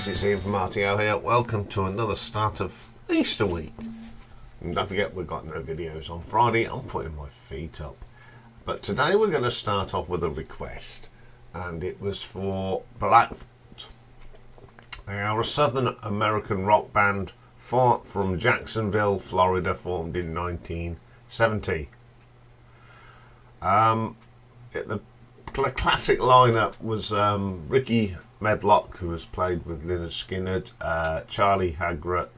it's Iain from RTO here. Welcome to another start of Easter week. And don't forget, we've got no videos on Friday. I'm putting my feet up. But today we're going to start off with a request. And it was for Blackfoot. They are a Southern American rock band from Jacksonville, Florida, formed in 1970. The classic lineup was Ricky Medlocke, who has played with Lynyrd Skynyrd, Charlie Haggart,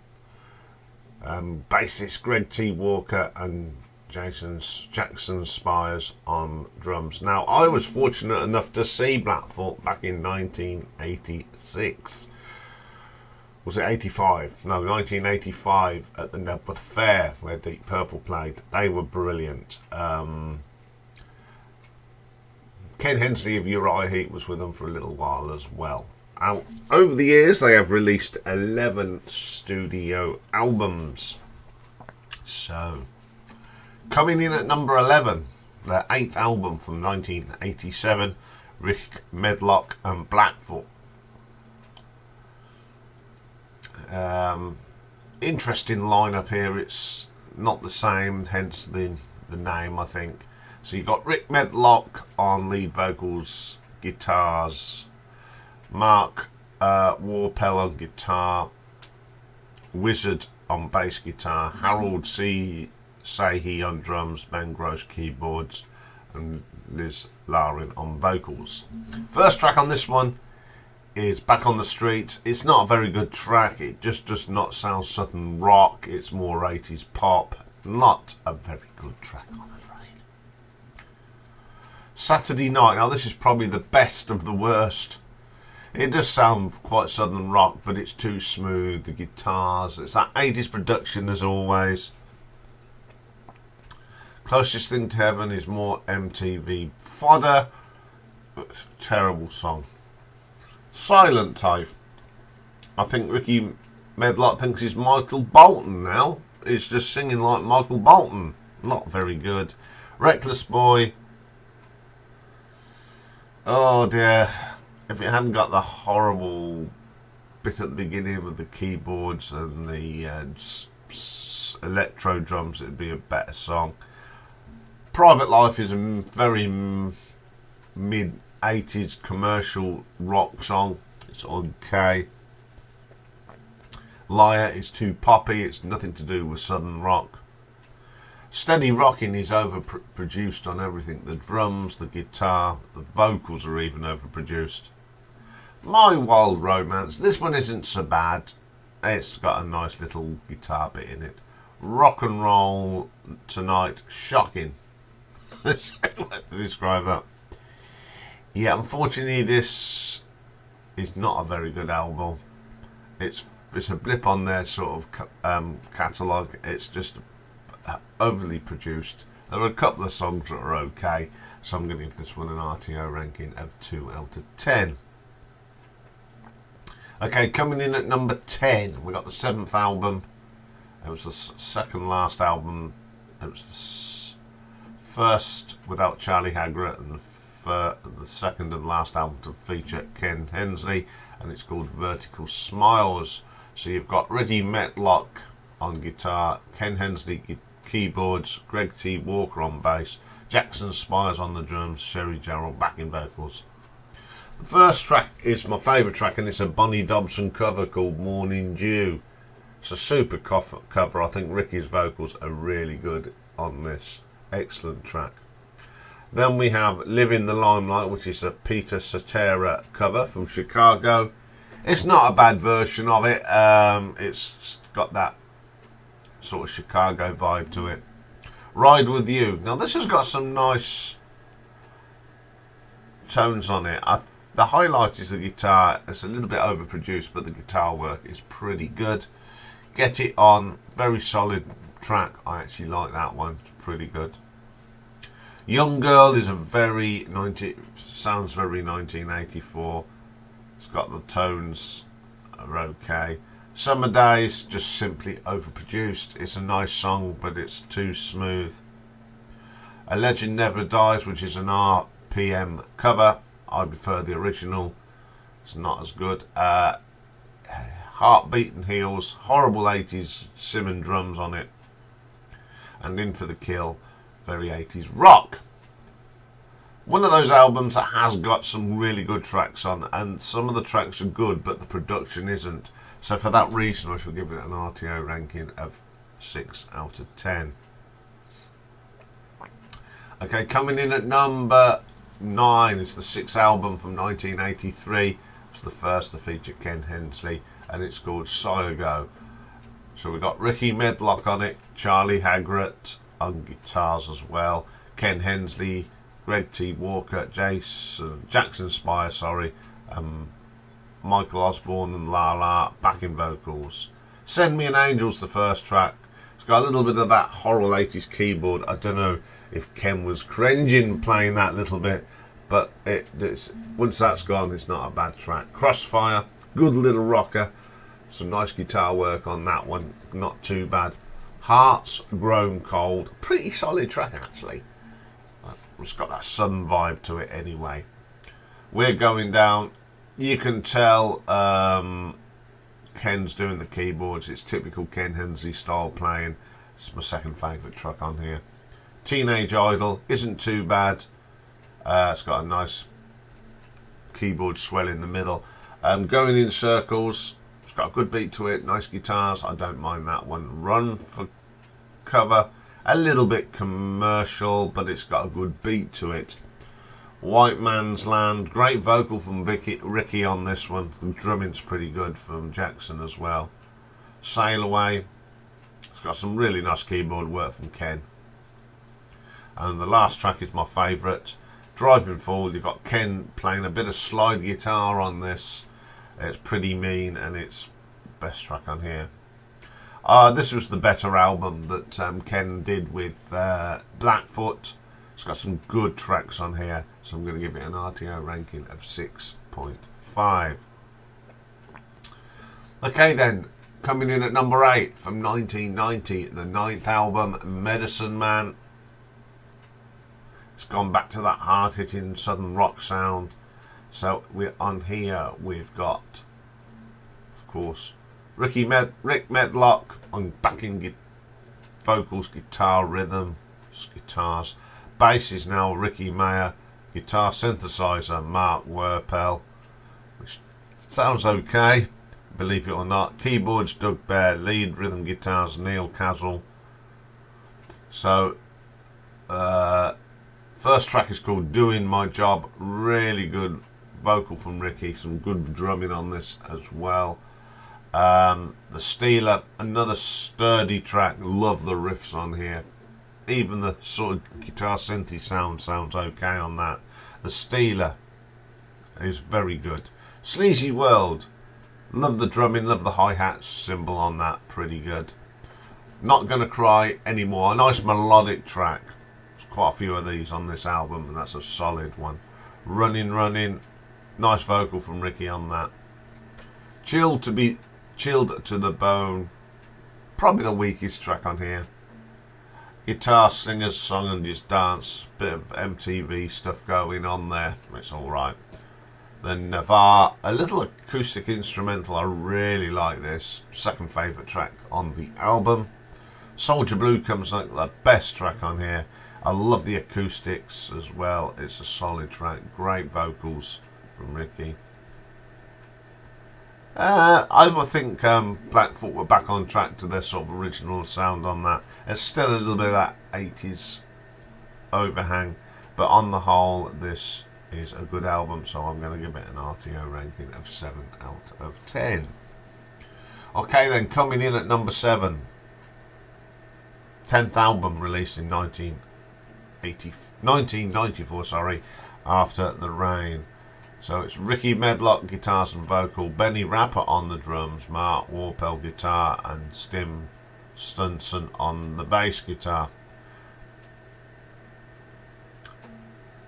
bassist Greg T. Walker, and Jackson Spires on drums. Now, I was fortunate enough to see Blackfoot back in 1986. Was it 85? No, 1985 at the Nebworth Fair, where Deep Purple played. They were brilliant. Ken Hensley of Uriah Heep was with them for a little while as well. Over the years, they have released 11 studio albums. So, coming in at number 11, their 8th album from 1987, Rick Medlocke and Blackfoot. Interesting lineup here. It's not the same, hence the name, I think. So you've got Rick Medlocke on lead vocals, guitars, Mark Warpel on guitar, Wizard on bass guitar, Harold C. Sahi on drums, Ben Gross keyboards, and Liz Larin on vocals. First track on this one is Back on the Street. It's not a very good track. It just does not sound Southern rock. It's more 80s pop. Not a very good track, I'm afraid. Saturday Night. Now this is probably the best of the worst. It does sound quite Southern rock, but it's too smooth. The guitars, it's that 80s production as always. Closest Thing to Heaven is more MTV fodder. It's a terrible song. Silent Type. I think Ricky Medlocke thinks he's Michael Bolton now. He's just singing like Michael Bolton. Not very good. Reckless Boy. Oh dear, if it hadn't got the horrible bit at the beginning with the keyboards and the electro drums, it'd be a better song. Private Life is a very mid-80s commercial rock song. It's okay. Liar is too poppy. It's nothing to do with Southern rock. Steady Rocking is overproduced on everything. The drums, the guitar, the vocals are even overproduced. My Wild Romance. This one isn't so bad. It's got a nice little guitar bit in it. Rock and Roll Tonight. Shocking. Let's describe that. Yeah, unfortunately this is not a very good album. It's a blip on their sort of catalogue. It's just overly produced. There are a couple of songs that are okay, so I'm going to give this one an RTO ranking of 2 out of 10. Okay, coming in at number 10, we got the 7th album. It was the second last album. It was the first without Charlie Haggart, and the second and last album to feature Ken Hensley, and it's called Vertical Smiles. So you've got Ricky Medlocke on guitar, Ken Hensley keyboards, Greg T. Walker on bass, Jackson Spires on the drums, Sherry Jarrell backing vocals. The first track is my favourite track, and it's a Bonnie Dobson cover called Morning Dew. It's a super cover. I think Ricky's vocals are really good on this. Excellent track. Then we have Live in the Limelight, which is a Peter Cetera cover from Chicago. It's not a bad version of it. It's got that sort of Chicago vibe to it. Ride With You. Now this has got some nice tones on it. The highlight is the guitar. It's a little bit overproduced, but the guitar work is pretty good. Get It On. Very solid track. I actually like that one. It's pretty good. Young Girl is sounds very 1984. It's got the tones are okay. Summer Days, just simply overproduced. It's a nice song, but it's too smooth. A Legend Never Dies, which is an RPM cover. I prefer the original. It's not as good. Heartbeating heels, horrible 80s Simmons drums on it, and In for the Kill, very 80s rock. One of those albums that has got some really good tracks on, and some of the tracks are good but the production isn't, so for that reason I shall give it an RTO ranking of 6 out of 10. Okay, coming in at number 9 is the 6th album from 1983. It's the first to feature Ken Hensley, and it's called Siogo. So we've got Ricky Medlocke on it, Charlie Haggart on guitars as well, Ken Hensley, Greg T. Walker, Jackson Spire, Michael Osborne and La La backing vocals. Send Me an Angel's the first track. It's got a little bit of that horrible 80s keyboard. I don't know if Ken was cringing playing that little bit, but once that's gone, it's not a bad track. Crossfire, good little rocker. Some nice guitar work on that one, not too bad. Hearts Grown Cold, pretty solid track actually. It's got that Southern vibe to it anyway. We're Going Down. You can tell Ken's doing the keyboards. It's typical Ken Hensley style playing. It's my second favourite track on here. Teenage Idol isn't too bad. It's got a nice keyboard swell in the middle. Going in Circles. It's got a good beat to it. Nice guitars. I don't mind that one. Run for Cover. A little bit commercial, but it's got a good beat to it. White Man's Land, great vocal from Ricky on this one. The drumming's pretty good from Jackson as well. Sail Away, it's got some really nice keyboard work from Ken. And the last track is my favourite, Driving Forward. You've got Ken playing a bit of slide guitar on this. It's pretty mean, and it's best track on here. This was the better album that Ken did with Blackfoot. It's got some good tracks on here, so I'm going to give it an RTO ranking of 6.5. Okay then, coming in at number 8 from 1990, the 9th album, Medicine Man. It's gone back to that hard-hitting Southern rock sound. So we're on here, we've got, of course, Rick Medlocke on backing vocals, guitar, rhythm, guitars. Bass is now Ricky Mayer. Guitar synthesizer, Mark Werpel, which sounds okay, believe it or not. Keyboards, Doug Bear. Lead rhythm guitars, Neil Castle. So, first track is called Doing My Job. Really good vocal from Ricky. Some good drumming on this as well. The Stealer, another sturdy track. Love the riffs on here. Even the sort of guitar synthy sounds okay on that. The Stealer is very good. Sleazy World, love the drumming, love the hi-hat cymbal on that, pretty good. Not Gonna Cry Anymore, a nice melodic track. There's quite a few of these on this album, and that's a solid one. Running, nice vocal from Ricky on that. Chilled to the Bone, probably the weakest track on here. Guitar, singers, song and just dance, bit of MTV stuff going on there, it's alright. Then Navarre, a little acoustic instrumental, I really like this, second favourite track on the album. Soldier Blue comes like the best track on here. I love the acoustics as well, it's a solid track, great vocals from Ricky. I would think Blackfoot were back on track to their sort of original sound on that. There's still a little bit of that 80s overhang, but on the whole, this is a good album, so I'm going to give it an RTO ranking of 7 out of 10. Okay then, coming in at number 7, 10th album released in 1994, After the Rain. So it's Ricky Medlocke, guitars and vocal, Benny Rapper on the drums, Mark Warpel guitar, and Stim Stunson on the bass guitar.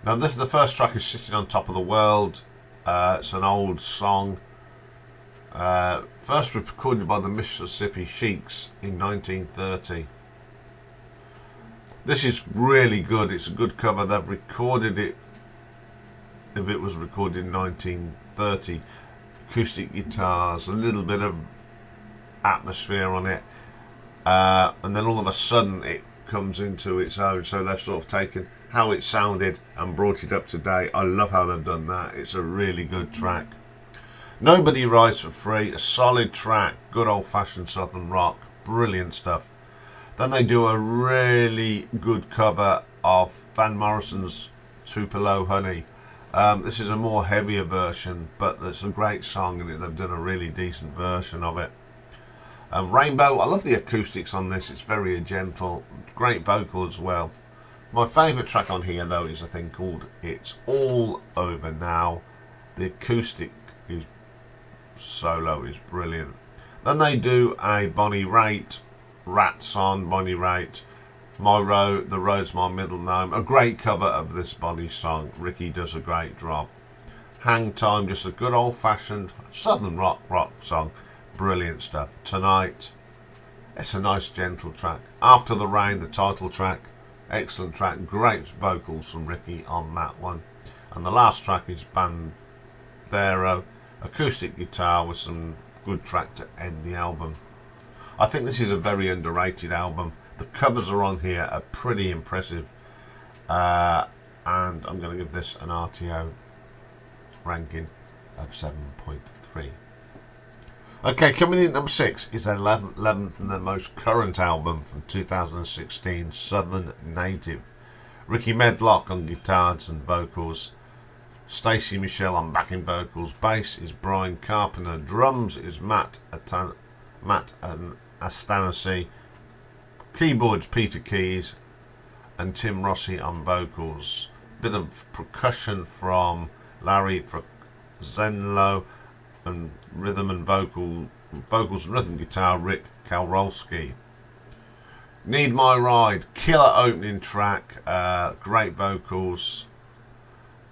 Now this is the first track, is Sitting on Top of the World. It's an old song. First recorded by the Mississippi Sheiks in 1930. This is really good, it's a good cover. They've recorded it, if it was recorded in 1930, acoustic guitars, a little bit of atmosphere on it, and then all of a sudden it comes into its own. So they've sort of taken how it sounded and brought it up to date. I love how they've done that. It's a really good track. Nobody Rides for Free, a solid track, good old-fashioned Southern rock, brilliant stuff. Then they do a really good cover of Van Morrison's Tupelo Honey. This is a more heavier version, but it's a great song, and they've done a really decent version of it. Rainbow, I love the acoustics on this. It's very gentle, great vocal as well. My favourite track on here, though, is a thing called It's All Over Now. The acoustic is solo is brilliant. Then they do a Bonnie Raitt, Rats on Bonnie Raitt, My Road, The Road's My Middle Name. A great cover of this Bonnie song. Ricky does a great job. Hang Time, just a good old-fashioned Southern rock song. Brilliant stuff. Tonight, it's a nice gentle track. After the Rain, the title track. Excellent track. Great vocals from Ricky on that one. And the last track is Bandero, acoustic guitar with some good track to end the album. I think this is a very underrated album. The covers are on here are pretty impressive, and I'm going to give this an RTO ranking of 7.3. Okay, coming in at number 6 is their 11th and the most current album from 2016, Southern Native. Ricky Medlocke on guitars and vocals, Stacey Michelle on backing vocals, bass is Brian Carpenter, drums is Matt Astanasi, keyboards Peter Keys, and Tim Rossi on vocals. Bit of percussion from Larry Zenlo, and rhythm and vocals and rhythm guitar Rick Kalrowski. Need My Ride, killer opening track, great vocals,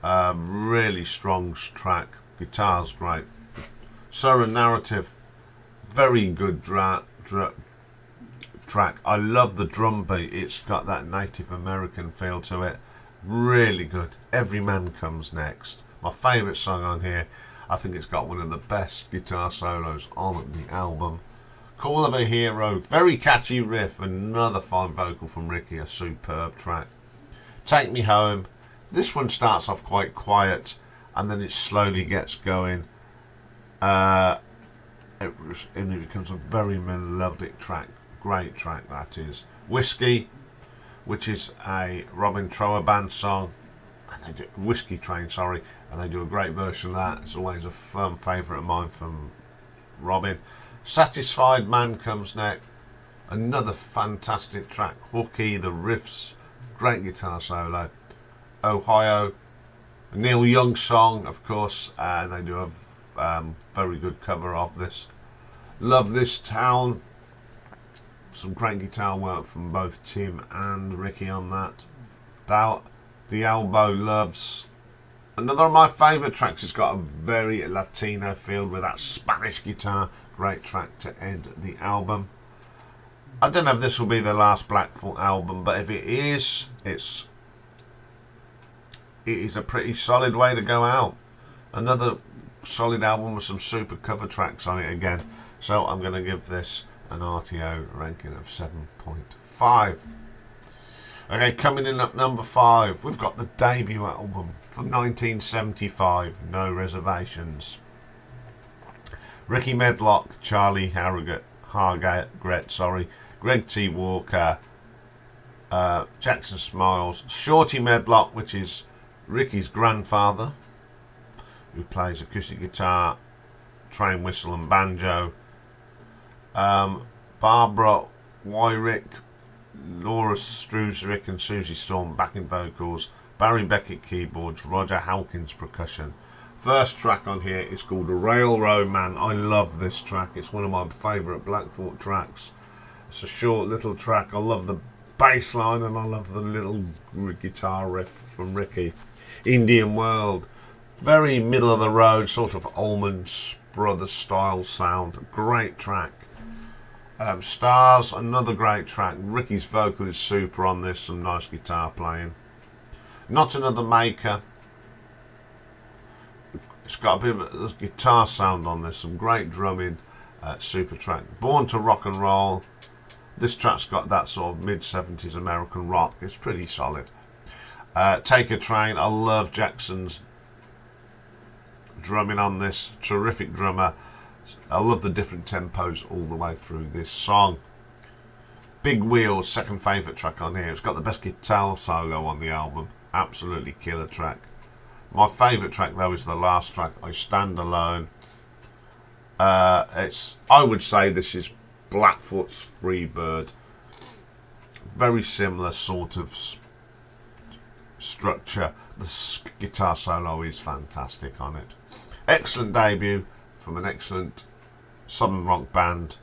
really strong track, guitar's great. Surah Narrative, very good track. I love the drum beat, it's got that Native American feel to it, really good. Every Man Comes Next, my favourite song on here. I think it's got one of the best guitar solos on the album. Call of a Hero, very catchy riff, another fine vocal from Ricky, a superb track. Take Me Home, this one starts off quite quiet and then it slowly gets going. It becomes a very melodic track, great track that is. Whiskey, which is a Robin Trower band song, and they do Whiskey Train, sorry, and they do a great version of that. It's always a firm favourite of mine from Robin. Satisfied Man Comes Next, another fantastic track. Hooky, the riffs, great guitar solo. Ohio, a Neil Young song, of course, and they do a very good cover of this. Love This Town, some great guitar work from both Tim and Ricky on that. The Elbow Loves, another of my favourite tracks. It's got a very Latino feel with that Spanish guitar. Great track to end the album. I don't know if this will be the last Blackfoot album, but if it is, it is a pretty solid way to go out. Another solid album with some super cover tracks on it again. So I'm going to give this an RTO ranking of 7.5. Okay, coming in at number 5, we've got the debut album from 1975, No Reservations. Ricky Medlocke, Charlie Hargett, Greg T. Walker, Jackson Smiles, Shorty Medlocke, which is Ricky's grandfather, who plays acoustic guitar, train whistle and banjo, Barbara Wyrick, Laura Struzerick and Susie Storm backing vocals, Barry Beckett keyboards, Roger Halkins percussion. First track on here is called Railroad Man. I love this track. It's one of my favourite Blackfoot tracks. It's a short little track. I love the bass line and I love the little guitar riff from Ricky. Indian World, very middle of the road, sort of Allman Brothers style sound. Great track. Stars, another great track. Ricky's vocal is super on this, some nice guitar playing. Not Another Maker. It's got a bit of a guitar sound on this, some great drumming. Super track. Born to Rock and Roll. This track's got that sort of mid-70s American rock. It's pretty solid. Take a Train. I love Jackson's drumming on this. Terrific drummer. I love the different tempos all the way through this song. Big Wheels, second favourite track on here. It's got the best guitar solo on the album. Absolutely killer track. My favourite track though is the last track, I Stand Alone. I would say this is Blackfoot's Freebird. Very similar sort of structure. The guitar solo is fantastic on it. Excellent debut from an excellent Southern Rock band,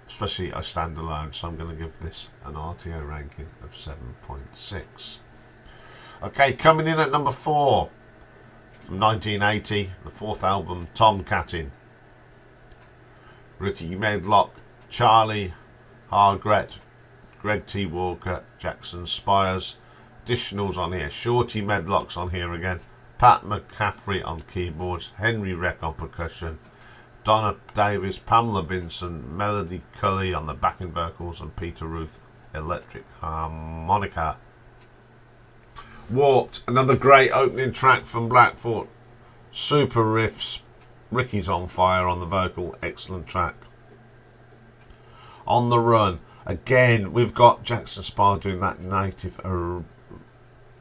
especially I Stand Alone, so I'm going to give this an RTO ranking of 7.6. Okay, coming in at number 4 from 1980, the fourth album, Tomcattin. Ricky Medlocke, Charlie Hargret, Greg T. Walker, Jackson Spires. Additionals on here, Shorty Medlocke's on here again, Pat McCaffrey on keyboards, Henry Reck on percussion, Donna Davis, Pamela Vincent, Melody Cully on the backing vocals, and Peter Ruth electric harmonica. Walked, another great opening track from Blackfoot. Super riffs. Ricky's on fire on the vocal. Excellent track. On the Run. Again, we've got Jackson Spire doing that native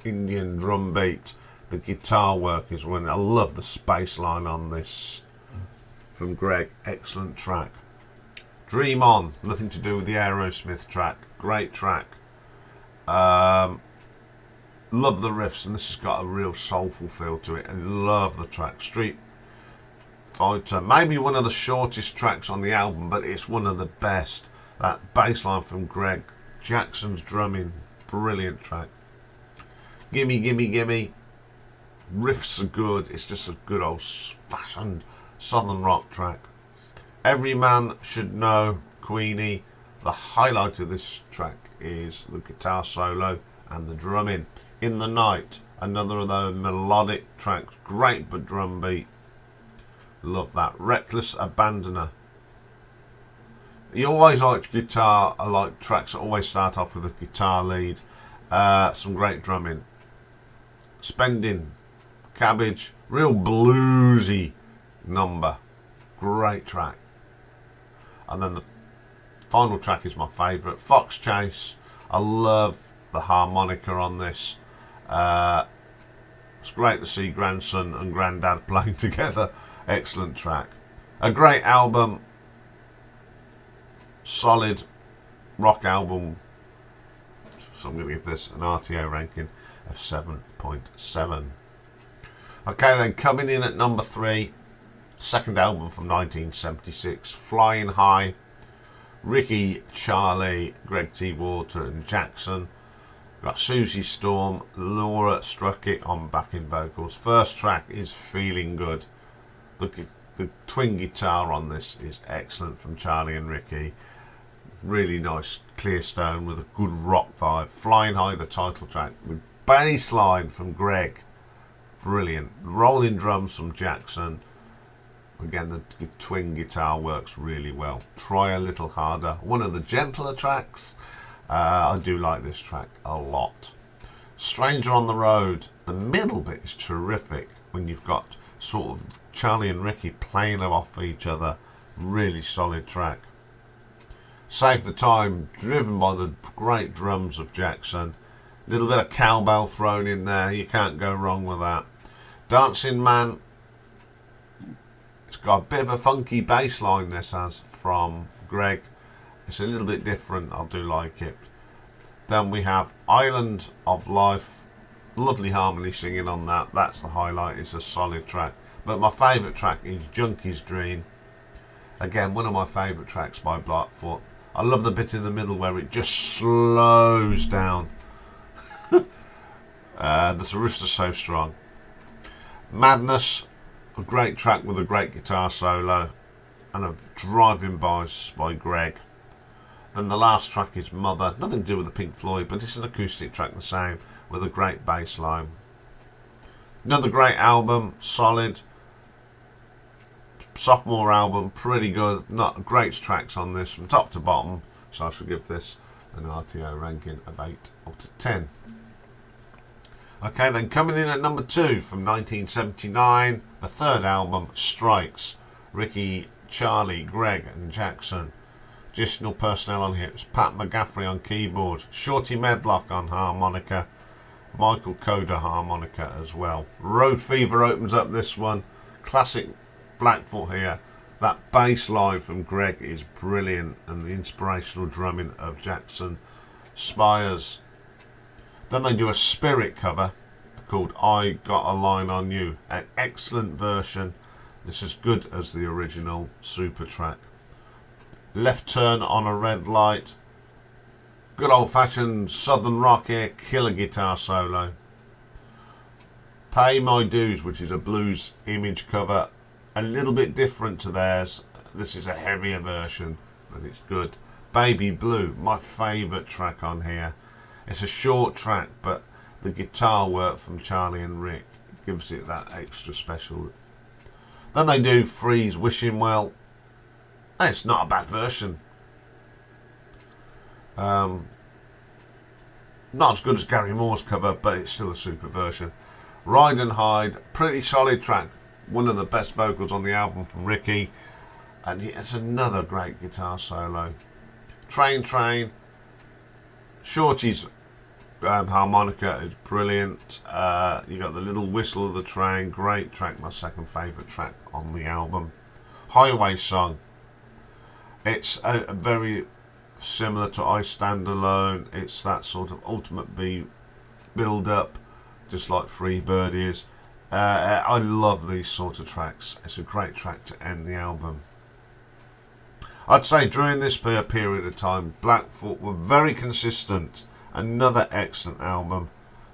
Indian drum beat. The guitar work is running. I love the space line on this from Greg. Excellent track. Dream On. Nothing to do with the Aerosmith track. Great track. Love the riffs, and this has got a real soulful feel to it, and love the track. Street Fighter, maybe one of the shortest tracks on the album, but it's one of the best. That bass line from Greg, Jackson's drumming, brilliant track. Gimme Gimme Gimme, riffs are good, it's just a good old fashioned Southern rock track. Every Man Should Know, Queenie. The highlight of this track is the guitar solo and the drumming. In the Night, another of those melodic tracks, great but drum beat. Love that. Reckless Abandoner. You always like guitar, I like tracks that always start off with a guitar lead. Some great drumming. Spending, Cabbage, real bluesy number. Great track. And then the final track is my favourite, Fox Chase. I love the harmonica on this. It's great to see grandson and granddad playing together. Excellent track. A great album. Solid rock album. So I'm going to give this an RTO ranking of 7.7. Okay then, coming in at number 3, second album from 1976, Flyin High. Ricky, Charlie, Greg T. Walker and Jackson. Got Susie Storm, Laura Struckett on backing vocals. First track is Feeling Good. The twin guitar on this is excellent from Charlie and Ricky. Really nice clear stone with a good rock vibe. Flyin High, the title track. The bass line from Greg, brilliant. Rolling drums from Jackson. Again, the twin guitar works really well. Try a Little Harder, one of the gentler tracks. I do like this track a lot. Stranger on the Road, the middle bit is terrific when you've got sort of Charlie and Ricky playing off each other. Really solid track. Save the Time, driven by the great drums of Jackson. A little bit of cowbell thrown in there, you can't go wrong with that. Dancing Man, it's got a bit of a funky bass line this has from Greg. It's a little bit different, I do like it. Then we have Island of Life. Lovely harmony singing on that. That's the highlight. It's a solid track. But my favourite track is Junkie's Dream. Again, one of my favourite tracks by Blackfoot. I love the bit in the middle where it just slows down. The riffs are so strong. Madness, a great track with a great guitar solo and a driving bass by Greg. Then the last track is Mother, nothing to do with the Pink Floyd, but it's an acoustic track the same, with a great bass line. Another great album, solid. sophomore album, pretty good. Not great tracks on this from top to bottom, so I should give this an RTO ranking of 8 out of 10. Okay, then coming in at number 2 from 1979, the third album, Strikes. Ricky, Charlie, Greg and Jackson. Additional personnel on here, it's Pat McGaffrey on keyboard, Shorty Medlocke on harmonica, Michael Coda harmonica as well. Road Fever opens up this one. Classic Blackfoot here. That bass line from Greg is brilliant, and the inspirational drumming of Jackson Spires. Then they do a Spirit cover called I Got a Line on You. An excellent version. This is as good as the original super track. Left Turn on a Red Light. Good old fashioned Southern Rock here. Killer guitar solo. Pay My Dues, which is a blues image cover. A little bit different to theirs. This is a heavier version, but it's good. Baby Blue, my favourite track on here. It's a short track, but the guitar work from Charlie and Rick gives it that extra special. Then they do Freeze Wishing Well. It's not a bad version. Not as good as Gary Moore's cover, but it's still a super version. Ride and Hide, pretty solid track. One of the best vocals on the album from Ricky. And it's another great guitar solo. Train Train. Shorty's harmonica is brilliant. You got the little whistle of the train. Great track, my second favourite track on the album. Highway Song. It's a very similar to I Stand Alone. It's that sort of ultimate B build up, just like Free Bird is. I love these sort of tracks. It's a great track to end the album. I'd say during this period of time, Blackfoot were very consistent. Another excellent album,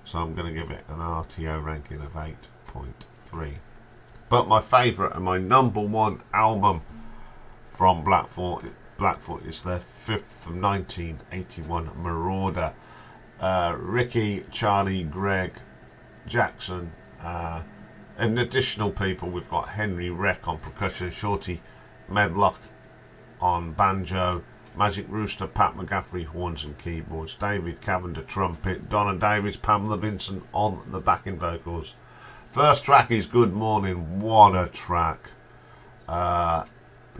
so I'm going to give it an RTO ranking of 8.3. But my favourite and my number one album from Blackfoot is their fifth from 1981, Marauder. Ricky, Charlie, Greg, Jackson, and additional people. We've got Henry Reck on percussion, Shorty Medlocke on banjo, Magic Rooster, Pat McGaffrey, horns and keyboards, David Cavender, trumpet, Donna Davies, Pamela Vincent on the backing vocals. First track is Good Morning. What a track. The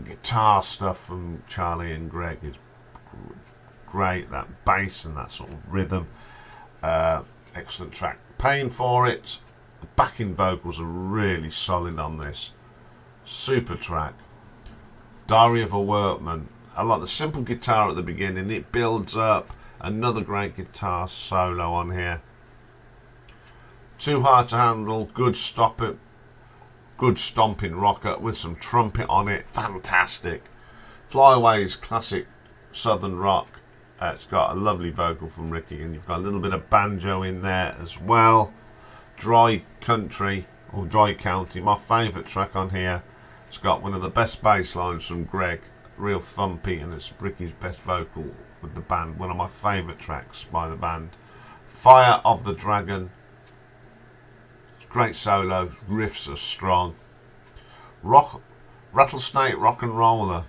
guitar stuff from Charlie and Greg is great. That bass and that sort of rhythm. Excellent track. Paying For It. The backing vocals are really solid on this. Super track. Diary of a Workman. I like the simple guitar at the beginning. It builds up. Another great guitar solo on here. Too Hard to Handle. Good stomping rocker with some trumpet on it. Fantastic. Flyaway's classic Southern Rock. It's got a lovely vocal from Ricky, and you've got a little bit of banjo in there as well. Dry Country or Dry County, my favourite track on here. It's got one of the best bass lines from Greg, real thumpy, and it's Ricky's best vocal with the band. One of my favourite tracks by the band. Fire of the Dragon. It's great solo, riffs are strong. Rattlesnake Rock and Roller.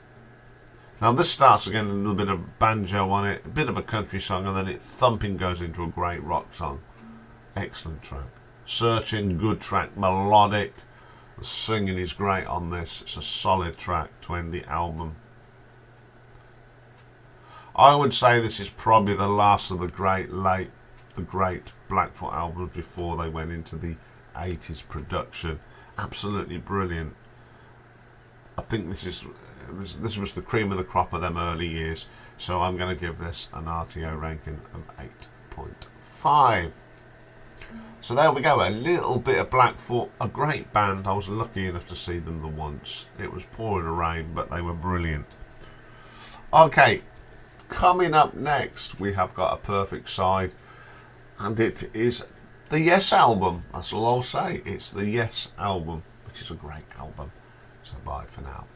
Now this starts again, a little bit of banjo on it, a bit of a country song, and then it thumping goes into a great rock song. Excellent track. Searching, good track, melodic. The singing is great on this. It's a solid track to end the album. I would say this is probably the last of the great Blackfoot albums before they went into the 80s production. Absolutely brilliant. I think this was the cream of the crop of them early years, so I'm going to give this an RTO ranking of 8.5. So there we go, a little bit of Blackfoot, a great band. I was lucky enough to see them the once. It was pouring rain, but they were brilliant. Okay, coming up next, we have got a perfect side, and it is the Yes album. That's all I'll say. It's the Yes album, which is a great album. So bye for now.